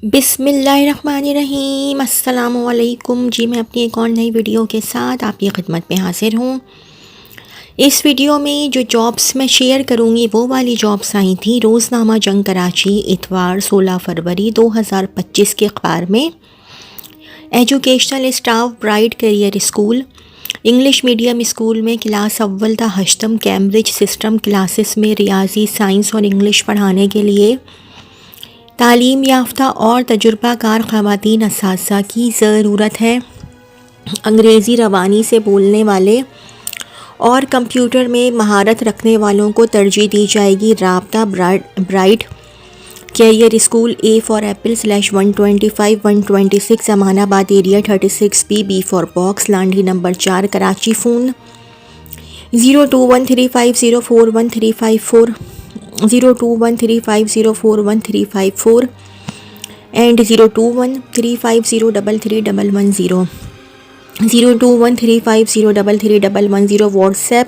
बिस्मिल्लाहिर्रहमानिर्रहीम अस्सलामुअलैकुम जी। मैं अपनी एक और नई वीडियो के साथ आपकी खिदमत में हाजिर हूँ। इस वीडियो में जो जॉब्स मैं शेयर करूँगी वो वाली जॉब्स आई थी रोज़नामा जंग कराची इतवार 16 फरवरी 2025 के अखबार में। Educational staff bright career school English medium school में क्लास अव्वल था हश्तम कैम्ब्रिज सिस्टम क्लासेस में रियाजी साइंस और इंग्लिश पढ़ाने के लिए तालीम याफ्ता और तजुर्बाकार ख़वातीन असातिज़ा की ज़रूरत है। अंग्रेज़ी रवानी से बोलने वाले और कंप्यूटर में महारत रखने वालों को तरजीह दी जाएगी। राब्ता bright career school A for apple /125 126 Amanabad area 36B B for box laundry number 4 Karachi. Phone 0213504134 0213504134 and 021350331110 021350331110 WhatsApp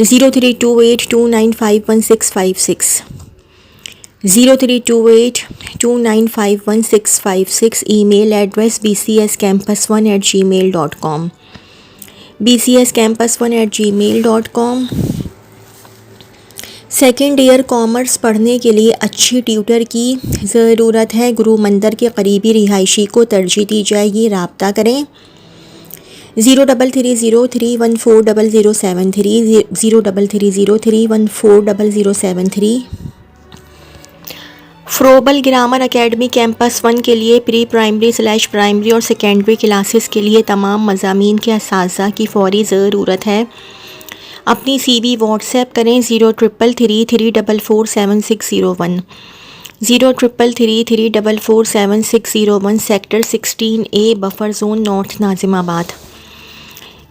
0328295156 0328295156 email address bcscampus1@gmail.com bcscampus1@gmail.com। Second year commerce पढ़ने के लिए अच्छी ट्यूटर की ज़रूरत है। गुरु मंदिर के करीबी रिहायशी को तरजीह दी जाएगी। राब्ता करें 033031400073 033031400073। फ्रोबल ग्रामर एकेडमी कैंपस 1 के लिए प्री प्राइमरी/प्राइमरी और सेकेंडरी क्लासेस के लिए तमाम मज़ामीन के असातिज़ा की फ़ौरी ज़रूरत है। अपनी CV व्हाट्सएप करें 0333347601 0333347601 sector 16A buffer zone north Nazimabad.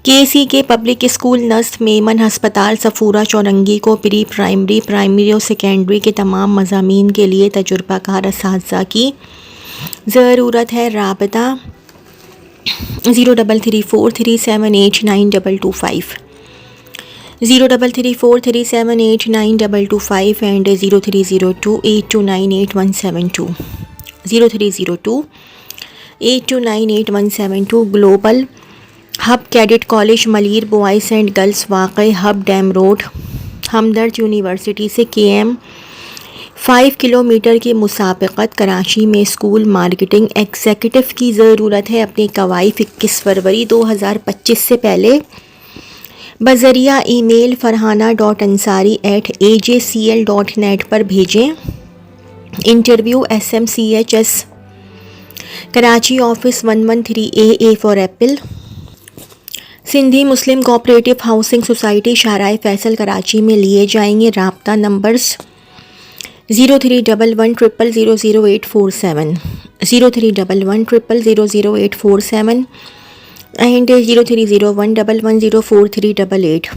KC के पब्लिक स्कूल नस्त मेमन हस्पताल सफूरा चौरंगी को प्री प्राइमरी और सेकेंडरी के तमाम मज़ामीन के लिए तजुर्बाकार असातिज़ा की ज़रूरत है। राबता 0334378925 0334378925 and 030282981172 030282981172। Global hub cadet college Malir boys and girls वाक़ हब डैम रोड हमदर्द यूनिवर्सिटी से KM 5 किलोमीटर की मुसाबक़त कराची में स्कूल मार्केटिंग एग्जीक्यूटिव की ज़रूरत है। अपनी कवाइद 21 फरवरी 2025 से पहले बज़रिया ईमेल farhana.ansari@ajcl.net पर भेजें। Interview SMCHS Karachi office 113A for apple. Sindhi Muslim cooperative housing society Shahrah Faisal Karachi में लिए जाएंगे। राब्ता numbers 0311000847 0311000847 and 0301110438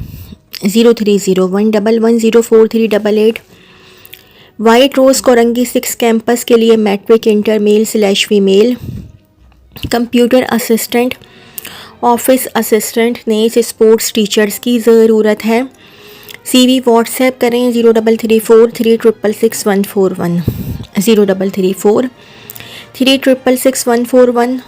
0301110438। White rose Korangi 6 campus के लिए matric inter male female computer assistant office assistant नेस स्पोर्ट्स टीचर्स की ज़रूरत है। CV व्हाट्सएप करें 0334366141 0334366141।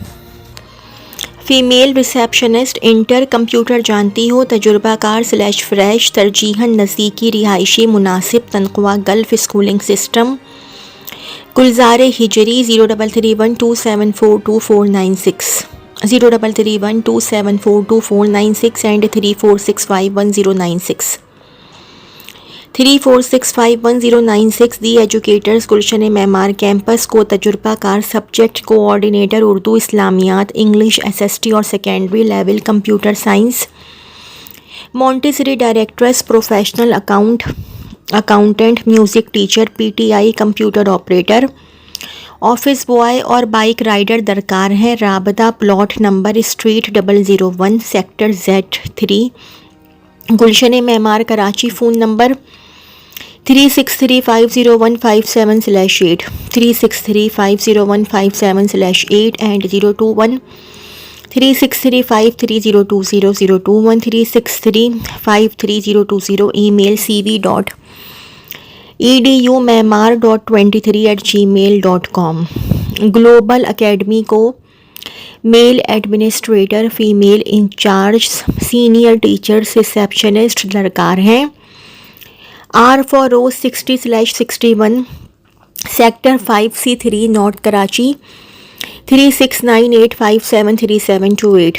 फ़ीमेल रिसेप्शनिस्ट इंटर कंप्यूटर जानती हो तजुर्बाकार/फ्रेश तरजीहन नज़दीकी रिहायशी मुनासिब तनख्वाह gulf schooling system Gulzar Hijri 033127429496 033127429496 and 34651096 34651096। The educators Gulshan Memar campus को तजुर्बाकार subject coordinator Urdu Islamiyat English SST और secondary level computer science Montessori directress professional accountant music teacher PTI computer operator office boy और बाइक राइडर दरकार है। राबता plot number street 001 sector Z3 Gulshan Memar Karachi. Phone number 36350157/8 36350157/8 and 02136353020 02136353020। Email edumyanmar.23@gmail.com। Global academy को mail administrator, female incharge, senior teachers, receptionist दरकार हैं। R four rose 60/61 sector 5C3 north Karachi 3698573728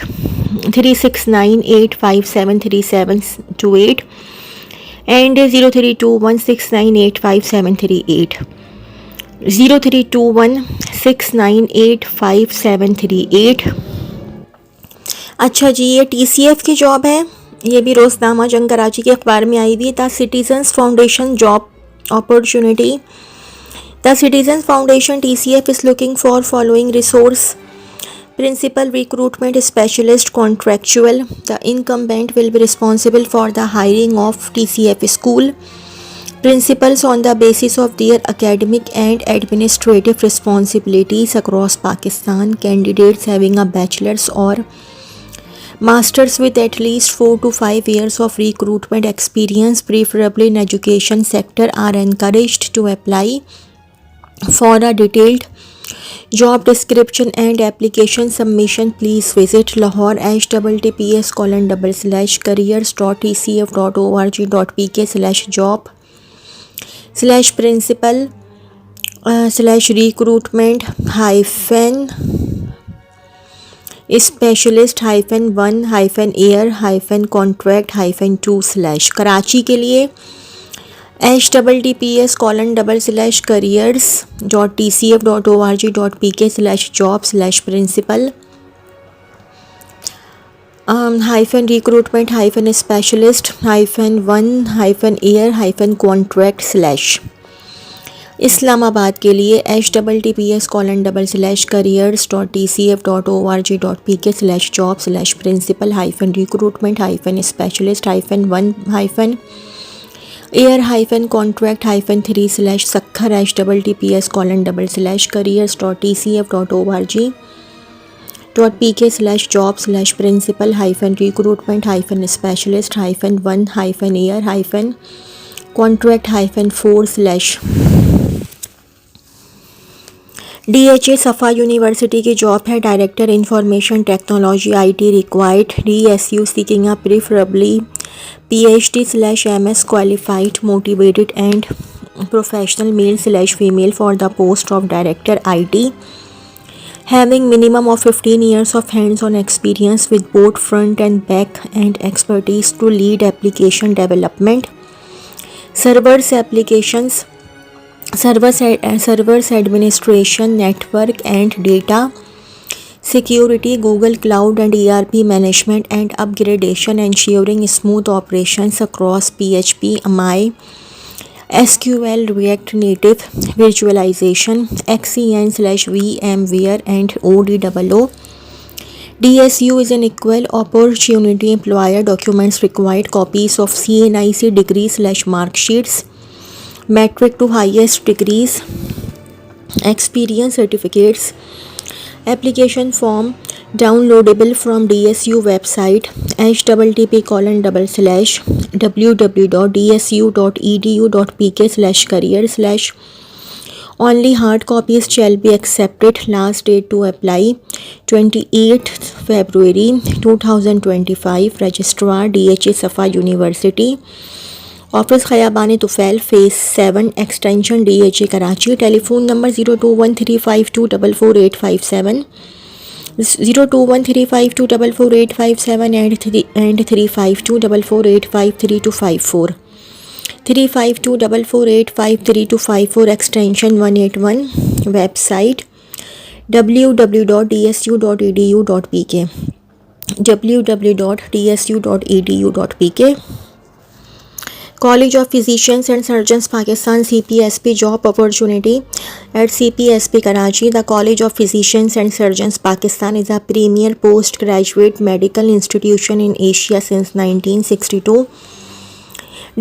3698573728 and 032169853738 032169853738। अच्छा जी, ये TCF की जॉब है, ये भी रोज़नामा जंग कराची के अखबार में आई हुई है। The citizens foundation job opportunity. The citizens foundation TCF is looking for following resource: principal recruitment specialist contractual. The incumbent will be responsible for the hiring of TCF school principals on the basis of their academic and administrative responsibilities across Pakistan. Candidates having a bachelor's or master's with at least 4 to 5 years of recruitment experience, preferably in education sector, are encouraged to apply. For a detailed job description and application submission, please visit Lahore https://careers.pk/job/principal/recruitment-1-air-contract-2/ Karachi के लिए https://careers.tcf.org.pk/job/principal -recruitment-specialist-1-air-contract/। Islamabad के लिए https://careers.tcf.org.pk/job/principal-recruitment-specialist-1-air-contract-3/Sakhar https://careers.tcf.org.pk/job/principal-recruitment-specialist-1-air-contract-4/। DHA सफ़ा university की job है, director information technology IT required. DSU seeking a preferably PhD/MS qualified motivated and professional male/female for the post of director IT, having minimum of 15 years of hands-on experience with both front and back and expertise to lead application development, servers applications, servers administration, network and data security, Google Cloud and ERP management and upgradation, ensuring smooth operations across PHP, MySQL, React Native, virtualization, XCN/VMware and ODOO. DSU is an equal opportunity employer. Documents required: copies of CNIC degree/mark sheets, metric to highest degrees, experience certificates. Application form downloadable from DSU website http://www.dsu.edu.pk/career/. Only hard copies shall be accepted. Last date to apply 28th February 2025. Registrar DHA Safa University, office Khayaban Tufail face 7 extension DHA Karachi. Telephone number 021352444857 021352444857 and 35244853254 35244853254 extension 181। Website www.dsu.edu.pk www.dsu.edu.pk। College of Physicians and Surgeons Pakistan CPSP job opportunity at CPSP Karachi. The College of Physicians and Surgeons Pakistan is a premier postgraduate medical institution in Asia since 1962.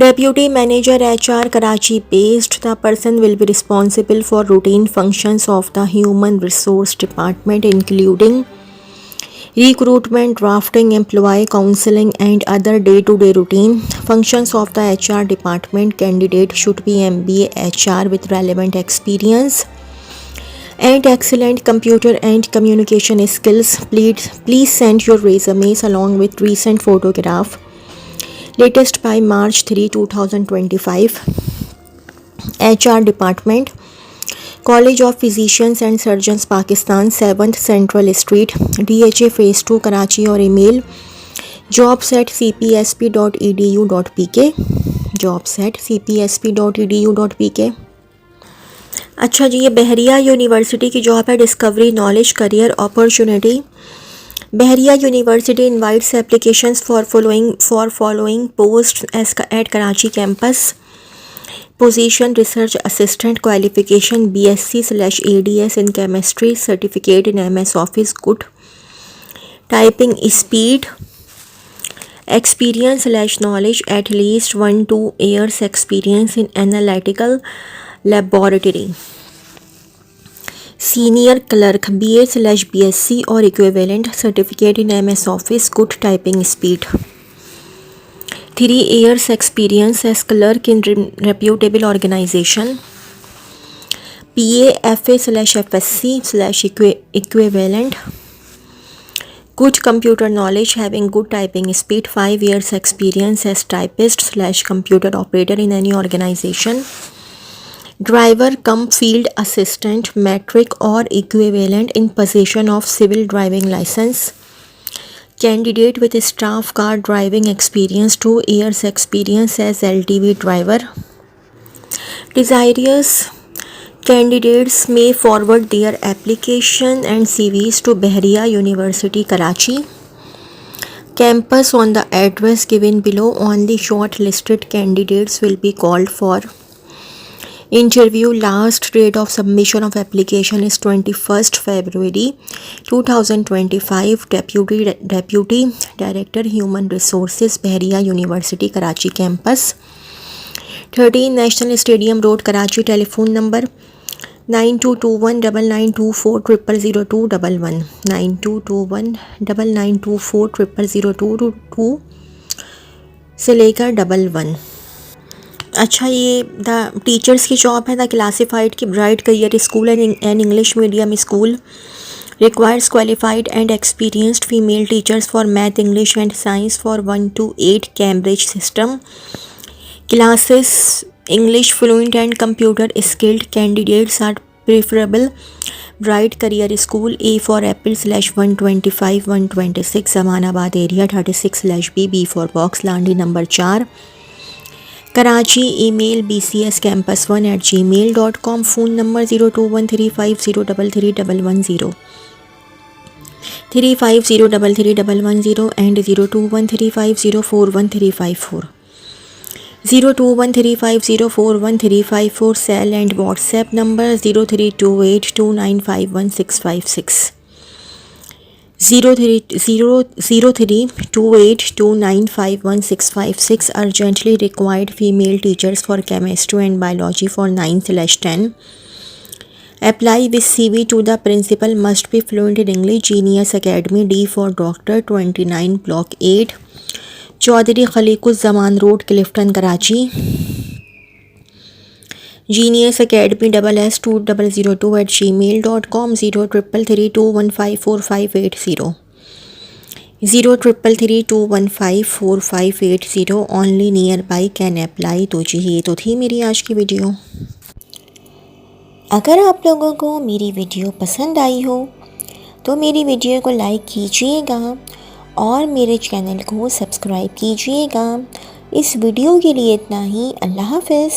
Deputy Manager HR Karachi based. The person will be responsible for routine functions of the Human Resource Department including recruitment, drafting, employee counseling, and other day-to-day routine functions of the HR department. Candidate should be MBA HR with relevant experience and excellent computer and communication skills. Please send your resumes along with recent photograph, latest by March 3, 2025. HR Department, College of Physicians and Surgeons, Pakistan, 7th Central Street, DHA Phase 2, Karachi, और email jobs@cpsp.edu.pk, jobs@cpsp.edu.pk। अच्छा जी, ये बहरिया university की job है, discovery knowledge career opportunity. Bahria university invites applications for following post at Karachi campus. Position research assistant, qualification BSc/ADS in chemistry, certificate in MS office, good typing speed, experience/knowledge at least 1-2 years experience in analytical laboratory, senior clerk BA/BSc or equivalent, certificate in MS office, good typing speed, 3 years experience as clerk in reputable organization, PA FA/FSc/equivalent, good computer knowledge, having good typing speed, 5 years experience as typist/computer operator in any organization, driver cum field assistant, metric or equivalent, in possession of civil driving license, candidate with staff car driving experience, 2 years experience as LTV driver. Desirous candidates may forward their application and CVs to Bahriya University, Karachi campus on the address given below. Only shortlisted candidates will be called for interview. Last date of submission of application is 21st February 2025. Deputy Director Human Resources, Bahriya University, Karachi campus, 13 National Stadium Road, Karachi. Telephone number 92219924000211, 922199240002 से लेकर 11। अच्छा, ये the teachers की job है। The classified की bright career school and English medium school requires qualified and experienced female teachers for math, English and science for 1 to 8 Cambridge system classes. English fluent and computer skilled candidates are preferable. Bright Career School, A for Apple/125 126 Zamanabad area, 36/B, B for Box, Landi number 4, Karachi. Email bcscampus1@gmail.com. Phone number 0213503310, 3503310 and 0213504134, 0213504134. Cell and WhatsApp number 0328295156, 0328295156. Urgently required female teachers for chemistry and biology for 9/10. Apply with CV to the principal. Must be fluent in English. Genius Academy, D for Doctor, 29 Block 8, Chaudhry Khaliquzzzaman Road, Clifton, Karachi. Genius Academy SS2002@gmail.com, 0333215450, 0333215450. Only nearby can apply. तो जी, ये तो थी मेरी आज की video. अगर आप लोगों को मेरी वीडियो पसंद आई हो तो मेरी वीडियो को लाइक कीजिएगा और मेरे चैनल को सब्सक्राइब कीजिएगा। इस वीडियो के लिए इतना ही। अल्लाह हाफ़िज़।